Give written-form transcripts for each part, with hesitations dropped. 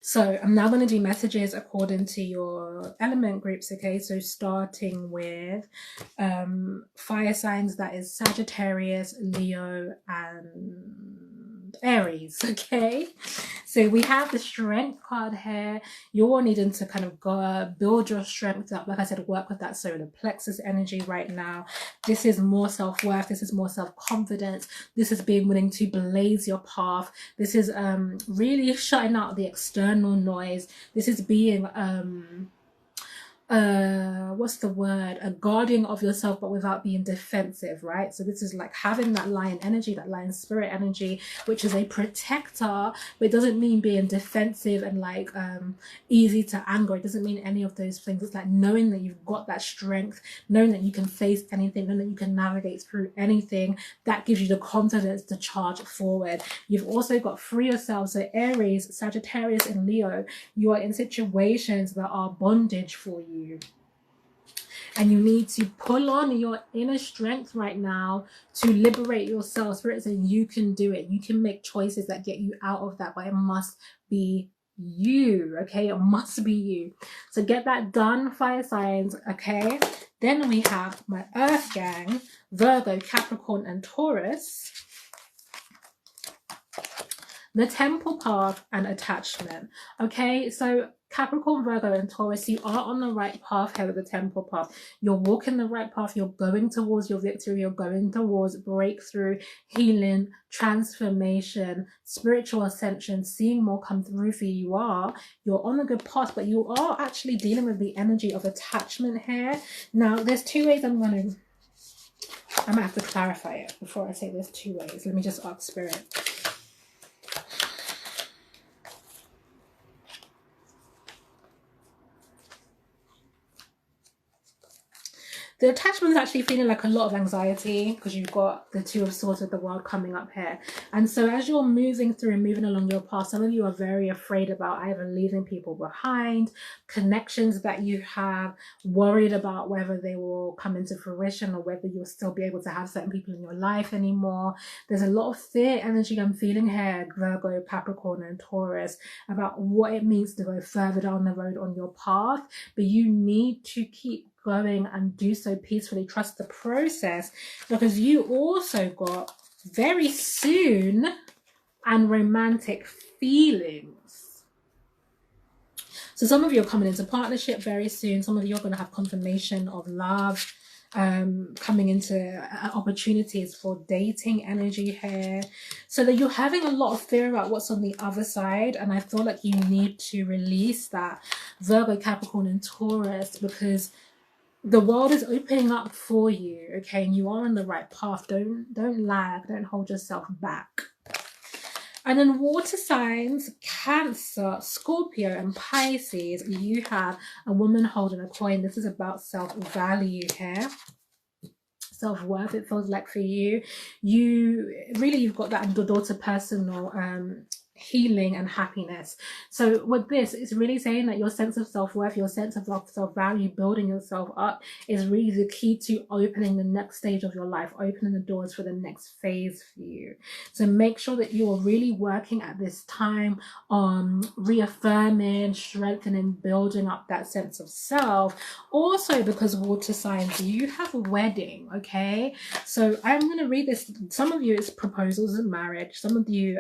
So I'm now going to do messages according to your element groups, okay? So starting with fire signs, that is Sagittarius, Leo, and Aries, okay? So we have the strength card here. You're needing to kind of go build your strength up. Like I said, work with that solar plexus energy right now. This is more self-worth. This is more self-confidence. This is being willing to blaze your path. This is really shutting out the external noise. This is being what's the word, a guardian of yourself, but without being defensive, right? So this is like having that lion energy, that lion spirit energy, which is a protector, but it doesn't mean being defensive and like easy to anger. It doesn't mean any of those things. It's like knowing that you've got that strength, knowing that you can face anything, knowing that you can navigate through anything. That gives you the confidence to charge forward. You've also got free yourself. So Aries, Sagittarius, and Leo, you are in situations that are bondage for you. And you need to pull on your inner strength right now to liberate yourself. Spirit saying you can do it. You can make choices that get you out of that, but it must be you, okay? It must be you. So get that done, fire signs, okay? Then we have my earth gang, Virgo, Capricorn, and Taurus. The temple path and attachment, okay? So Capricorn, Virgo, and Taurus, you are on the right path here with the temple path. You're walking the right path. You're going towards your victory. You're going towards breakthrough, healing, transformation, spiritual ascension, seeing more come through for you. You're on a good path, but you are actually dealing with the energy of attachment here. Now, there's two ways I might have to clarify it before I say there's two ways. Let me just ask Spirit. The attachment is actually feeling like a lot of anxiety because you've got the Two of Swords with the World coming up here. And so as you're moving through and moving along your path, some of you are very afraid about either leaving people behind, connections that you have, worried about whether they will come into fruition or whether you'll still be able to have certain people in your life anymore. There's a lot of fear energy I'm feeling here, Virgo, Capricorn, and Taurus, about what it means to go further down the road on your path. But you need to keep going and do so peacefully. Trust the process, because you also got very soon and romantic feelings. So some of you are coming into partnership very soon. Some of you are going to have confirmation of love, coming into opportunities for dating energy here. So that you're having a lot of fear about what's on the other side, and I feel like you need to release that, Virgo, Capricorn, and Taurus, because the world is opening up for you, okay? And you are on the right path. Don't lag. Don't hold yourself back. And then water signs, Cancer, Scorpio, and Pisces, you have a woman holding a coin. This is about self-value here. Self-worth, it feels like for you. You've got that daughter personal healing and happiness. So with this, it's really saying that your sense of self-worth, your sense of self-value, building yourself up is really the key to opening the next stage of your life, opening the doors for the next phase for you. So make sure that you are really working at this time on reaffirming, strengthening, building up that sense of self. Also, because water signs, you have a wedding, okay? So I'm going to read this. Some of you it's proposals and marriage. Some of you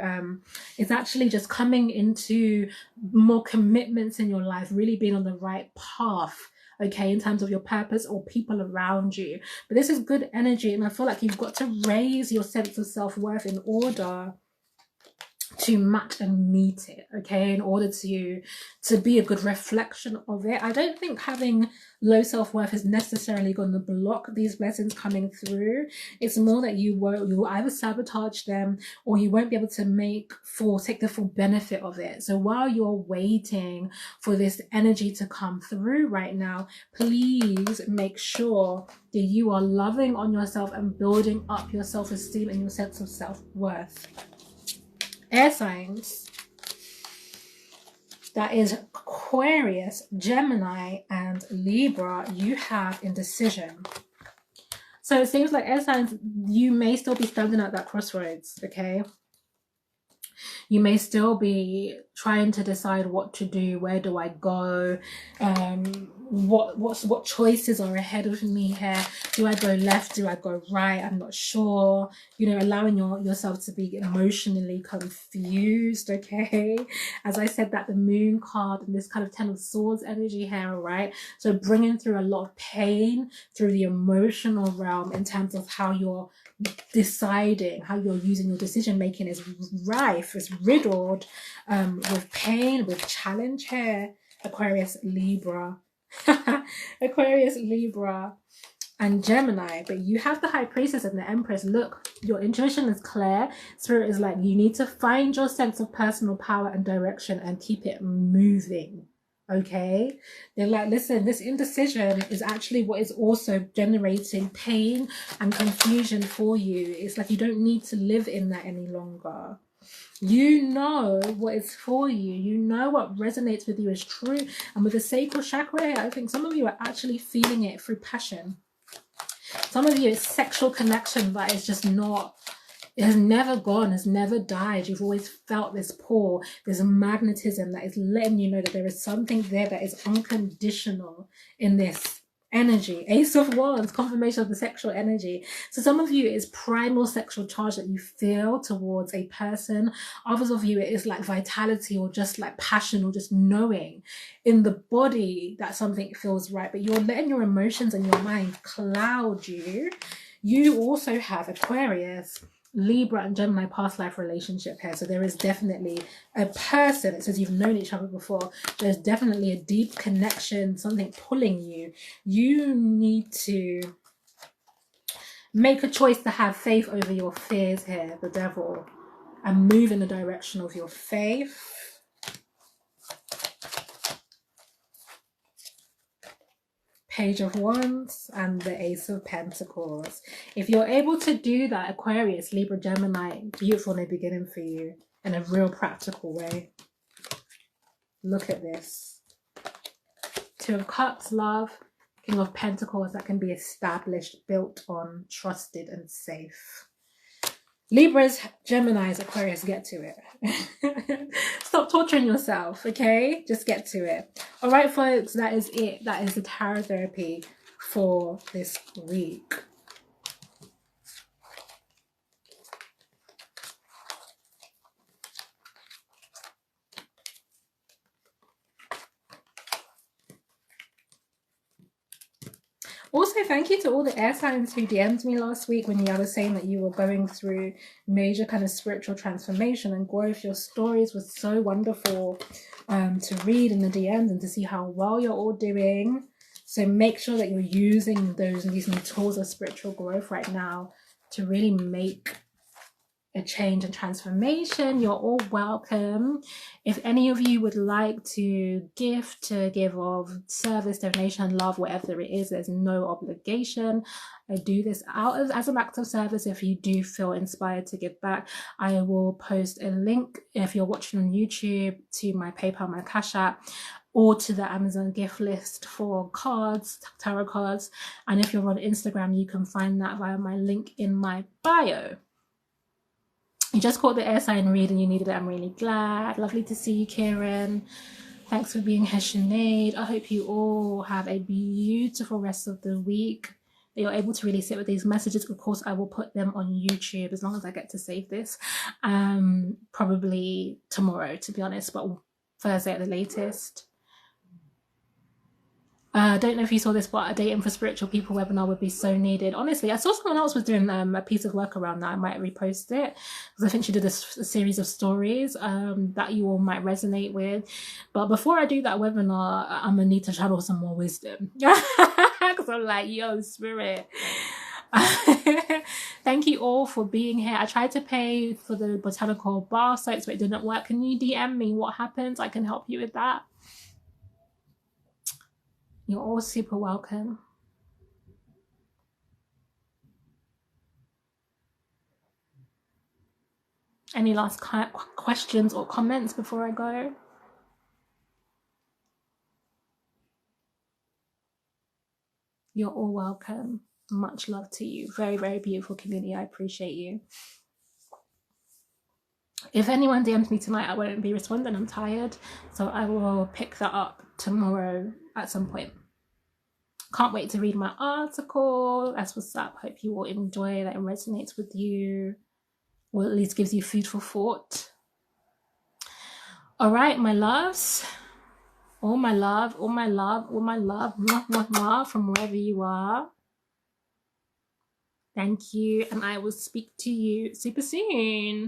it's actually just coming into more commitments in your life, really being on the right path, okay, in terms of your purpose or people around you. But this is good energy, and I feel like you've got to raise your sense of self-worth in order to match and meet it, okay, in order to be a good reflection of it. I don't think having low self-worth is necessarily going to block these blessings coming through. It's more that you will either sabotage them, or you won't be able to take the full benefit of it. So while you're waiting for this energy to come through right now, please make sure that you are loving on yourself and building up your self-esteem and your sense of self-worth. Air signs, that is Aquarius, Gemini, and Libra, you have indecision. So it seems like air signs, you may still be standing at that crossroads, okay? You may still be trying to decide what to do. Where do I go? What choices are ahead of me here? Do I go left? Do I go right? I'm not sure. You know, allowing yourself to be emotionally confused, okay? As I said, that the moon card and this kind of 10 of swords energy here, right? So bringing through a lot of pain through the emotional realm in terms of how you're deciding, how you're using your decision making is rife, is riddled with pain, with challenge here. Aquarius, Libra. Aquarius, Libra, and Gemini. But you have the High Priestess and the Empress. Look, your intuition is clear. Spirit is like, you need to find your sense of personal power and direction and keep it moving. Okay, they're like, listen, this indecision is actually what is also generating pain and confusion for you. It's like you don't need to live in that any longer. You know what is for you. You know what resonates with you is true. And with the sacral chakra here, I think some of you are actually feeling it through passion. Some of you, it's sexual connection that is just not, it has never gone, has never died. You've always felt this pull, this magnetism that is letting you know that there is something there that is unconditional in this energy. Ace of Wands, confirmation of the sexual energy. So some of you, it's primal sexual charge that you feel towards a person. Others of you, it is like vitality or just like passion or just knowing in the body that something feels right, but you're letting your emotions and your mind cloud you. You also have Aquarius, Libra and Gemini past life relationship here. So there is definitely a person, it says you've known each other before. There's definitely a deep connection, something pulling you. You need to make a choice to have faith over your fears here, the Devil, and move in the direction of your faith. Page of Wands and the Ace of Pentacles. If you're able to do that, Aquarius, Libra, Gemini, beautiful in the beginning for you in a real practical way. Look at this. Two of Cups, love. King of Pentacles, that can be established, built on, trusted and safe. Libras, Geminis, Aquarius, get to it. Stop torturing yourself, okay? Just get to it. All right, folks, that is it. That is the tarot therapy for this week. Also, thank you to all the air signs who DM'd me last week when you were saying that you were going through major kind of spiritual transformation and growth. Your stories were so wonderful to read in the DMs and to see how well you're all doing. So make sure that you're using these new tools of spiritual growth right now to really make a change and transformation. You're all welcome. If any of you would like to give of service, donation, love, whatever it is, there's no obligation. I do this out as an act of service. If you do feel inspired to give back, I will post a link, if you're watching on YouTube, to my PayPal, my Cash App, or to the Amazon gift list for cards, tarot cards. And if you're on Instagram, you can find that via my link in my bio. You just caught the air sign read and you needed it. I'm really glad. Lovely to see you, Kieran. Thanks for being here, Sinead. I hope you all have a beautiful rest of the week. That you're able to really sit with these messages. Of course, I will put them on YouTube as long as I get to save this. Probably tomorrow, to be honest, but Thursday at the latest. I don't know if you saw this, but a Dating for Spiritual People webinar would be so needed. Honestly, I saw someone else was doing a piece of work around that. I might repost it because I think she did a series of stories that you all might resonate with. But before I do that webinar, I'm going to need to channel some more wisdom because I'm like, yo, spirit. Thank you all for being here. I tried to pay for the botanical bath soaps, but it didn't work. Can you DM me what happens? I can help you with that. You're all super welcome. Any last questions or comments before I go? You're all welcome. Much love to you. Very, very beautiful community. I appreciate you. If anyone DMs me tonight, I won't be responding. I'm tired. So I will pick that up tomorrow at some point. Can't wait to read my article. That's what's up. Hope you all enjoy that and resonates with you, or at least gives you food for thought. All right, my loves. All my love, all my love, all my love, mwah, mwah, mwah, from wherever you are. Thank you, and I will speak to you super soon.